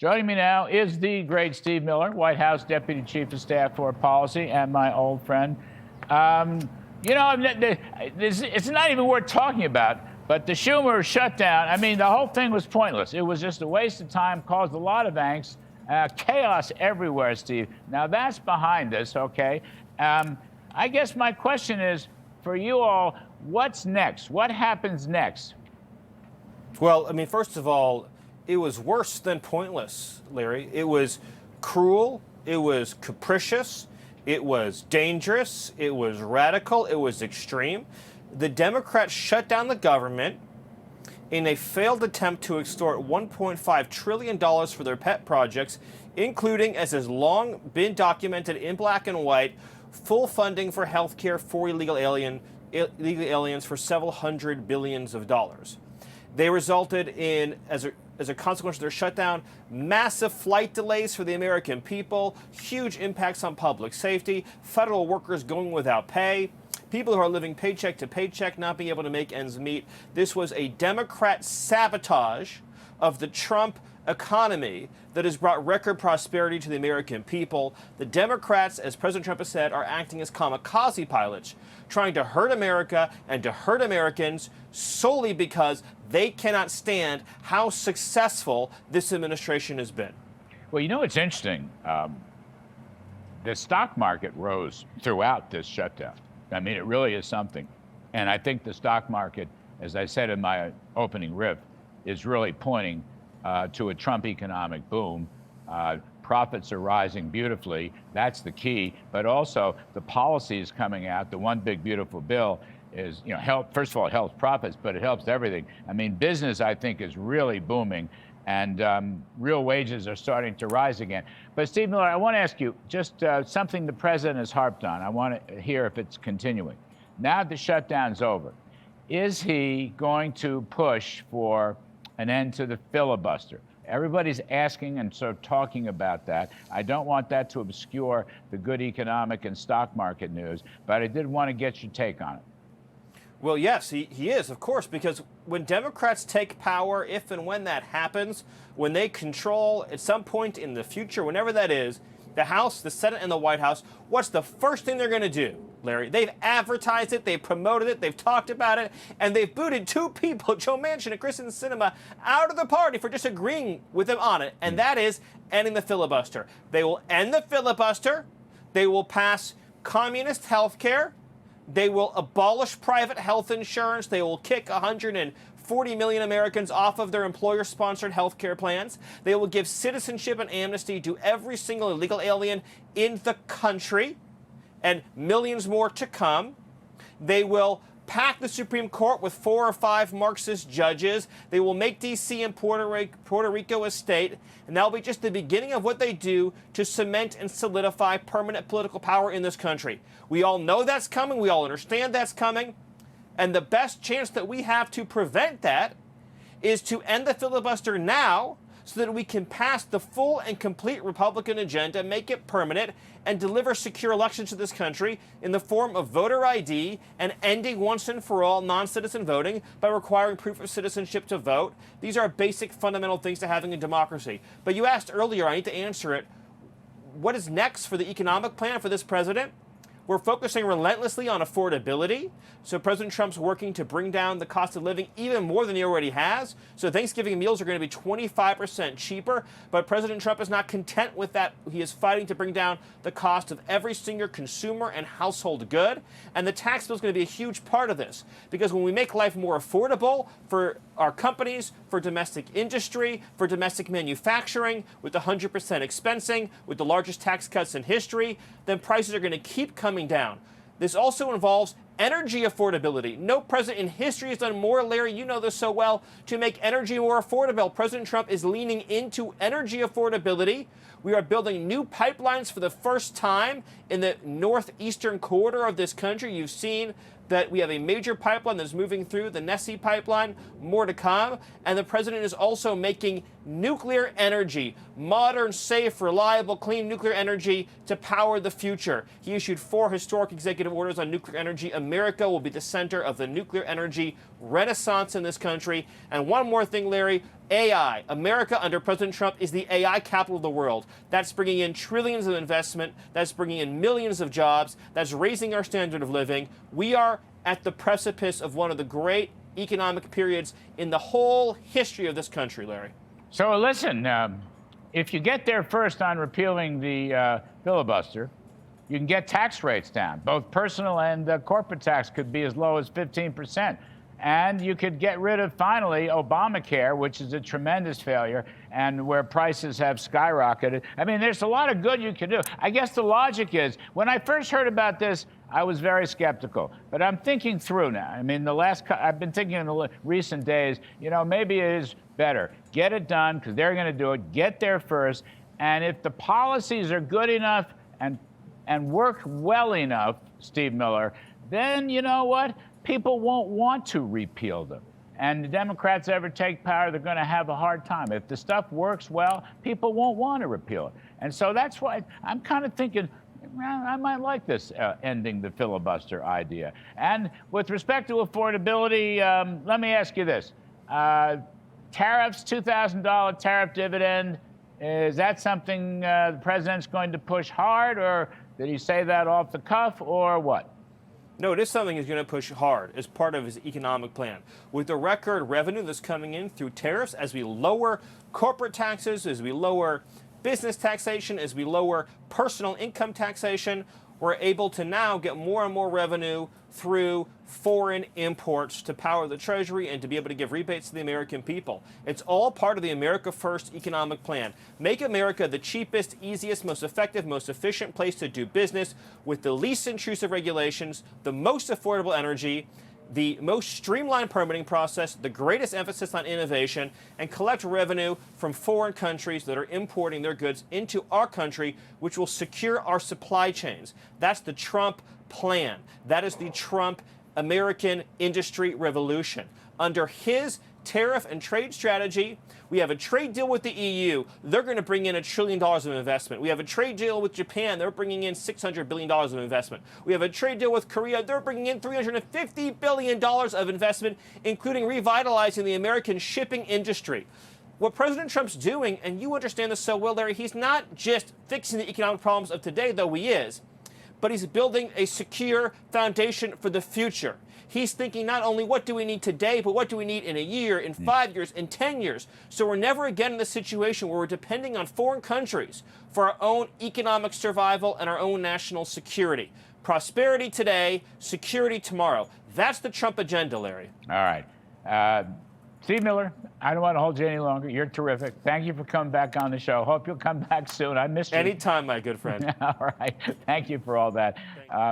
Joining me now is the great Steve Miller, White House Deputy Chief of Staff for Policy, and my old friend. It's not even worth talking about, but the Schumer shutdown, I mean, the whole thing was pointless. It was just a waste of time, caused a lot of angst, chaos everywhere, Steve. Now, that's behind us, okay? I guess my question is, for you all, what's next? What happens next? Well, I mean, first of all, it was worse than pointless, Larry. It was cruel, it was capricious, it was dangerous, it was radical, it was extreme. The Democrats shut down the government in a failed attempt to extort $1.5 trillion for their pet projects, including, as has long been documented in black and white, full funding for health care for illegal aliens for several hundred billions of dollars. They resulted in, as a consequence of their shutdown, massive flight delays for the American people, huge impacts on public safety, federal workers going without pay, people who are living paycheck to paycheck, not being able to make ends meet. This was a Democrat sabotage of the Trump economy that has brought record prosperity to the American people. The Democrats, as President Trump has said, are acting as kamikaze pilots, trying to hurt America and to hurt Americans solely because they cannot stand how successful this administration has been. Well, you know, it's interesting. The stock market rose throughout this shutdown. I mean, it really is something. And I think the stock market, as I said in my opening riff, is really pointing to a Trump economic boom. Profits are rising beautifully. That's the key. But also the policies coming out. The one big beautiful bill is, first of all, it helps profits, but it helps everything. I mean, business, I think, is really booming, and real wages are starting to rise again. But Steve Miller, I want to ask you just something the president has harped on. I want to hear if it's continuing. Now the shutdown's over, is he going to push for an end to the filibuster? Everybody's asking and sort of talking about that. I don't want that to obscure the good economic and stock market news, but I did want to get your take on it. Well, yes, he is, of course, because when Democrats take power, if and when that happens, when they control at some point in the future, whenever that is, the House, the Senate, and the White House, what's the first thing they're going to do, Larry? They've advertised it, they've promoted it, they've talked about it, and they've booted two people, Joe Manchin and Kristen Sinema, out of the party for disagreeing with them on it, and that is ending the filibuster. They will end the filibuster, they will pass communist health care, they will abolish private health insurance. They will kick 140 million Americans off of their employer-sponsored health care plans. They will give citizenship and amnesty to every single illegal alien in the country, and millions more to come. They will pack the Supreme Court with 4 or 5 Marxist judges. They will make D.C. and Puerto Rico a state, and that'll be just the beginning of what they do to cement and solidify permanent political power in this country. We all know that's coming. We all understand that's coming. And the best chance that we have to prevent that is to end the filibuster now so that we can pass the full and complete Republican agenda, make it permanent, and deliver secure elections to this country in the form of voter ID and ending once and for all non-citizen voting by requiring proof of citizenship to vote. These are basic fundamental things to having a democracy. But you asked earlier, I need to answer it, what is next for the economic plan for this president? We're focusing relentlessly on affordability. So President Trump's working to bring down the cost of living even more than he already has. So Thanksgiving meals are going to be 25% cheaper. But President Trump is not content with that. He is fighting to bring down the cost of every single consumer and household good. And the tax bill is going to be a huge part of this. Because when we make life more affordable for our companies, for domestic industry, for domestic manufacturing, with the 100% expensing, with the largest tax cuts in history, then prices are going to keep coming down. This also involves energy affordability. No president in history has done more, Larry, you know this so well, to make energy more affordable. President Trump is leaning into energy affordability. We are building new pipelines for the first time in the northeastern corridor of this country. You've seen that we have a major pipeline that's moving through, the Nessie pipeline, more to come. And the president is also making nuclear energy, modern, safe, reliable, clean nuclear energy to power the future. He issued 4 historic executive orders on nuclear energy. America will be the center of the nuclear energy renaissance in this country. And one more thing, Larry, AI. America under President Trump is the AI capital of the world. That's bringing in trillions of investment. That's bringing in millions of jobs. That's raising our standard of living. We are at the precipice of one of the great economic periods in the whole history of this country, Larry. So listen, if you get there first on repealing the filibuster, you can get tax rates down. Both personal and corporate tax could be as low as 15%. And you could get rid of, finally, Obamacare, which is a tremendous failure, and where prices have skyrocketed. I mean, there's a lot of good you can do. I guess the logic is, when I first heard about this, I was very skeptical. But I'm thinking through now. I mean, I've been thinking in the recent days, maybe it is better. Get it done, because they're going to do it. Get there first. And if the policies are good enough and work well enough, Steve Miller, then you know what? People won't want to repeal them. And the Democrats ever take power, they're going to have a hard time. If the stuff works well, people won't want to repeal it. And so that's why I'm kind of thinking, well, I might like this ending the filibuster idea. And with respect to affordability, let me ask you this. Tariffs, $2,000 tariff dividend, is that something the president's going to push hard, or did he say that off the cuff, or what? No, it is something he's going to push hard as part of his economic plan. With the record revenue that's coming in through tariffs, as we lower corporate taxes, as we lower business taxation, as we lower personal income taxation, we're able to now get more and more revenue through foreign imports to power the Treasury and to be able to give rebates to the American people. It's all part of the America First economic plan. Make America the cheapest, easiest, most effective, most efficient place to do business with the least intrusive regulations, the most affordable energy, the most streamlined permitting process, the greatest emphasis on innovation, and collect revenue from foreign countries that are importing their goods into our country, which will secure our supply chains. That's the Trump plan. That is the Trump American industry revolution. Under his tariff and trade strategy, we have a trade deal with the EU. They're going to bring in $1 trillion of investment. We have a trade deal with Japan. They're bringing in $600 billion of investment. We have a trade deal with Korea. They're bringing in $350 billion of investment, including revitalizing the American shipping industry. What President Trump's doing, and you understand this so well, Larry, he's not just fixing the economic problems of today, though he is, but he's building a secure foundation for the future. He's thinking not only what do we need today, but what do we need in a year, in 5 years, in 10 years. So we're never again in the situation where we're depending on foreign countries for our own economic survival and our own national security. Prosperity today, security tomorrow. That's the Trump agenda, Larry. All right. Steve Miller, I don't want to hold you any longer. You're terrific. Thank you for coming back on the show. Hope you'll come back soon. I missed you. Anytime, my good friend. All right. Thank you for all that.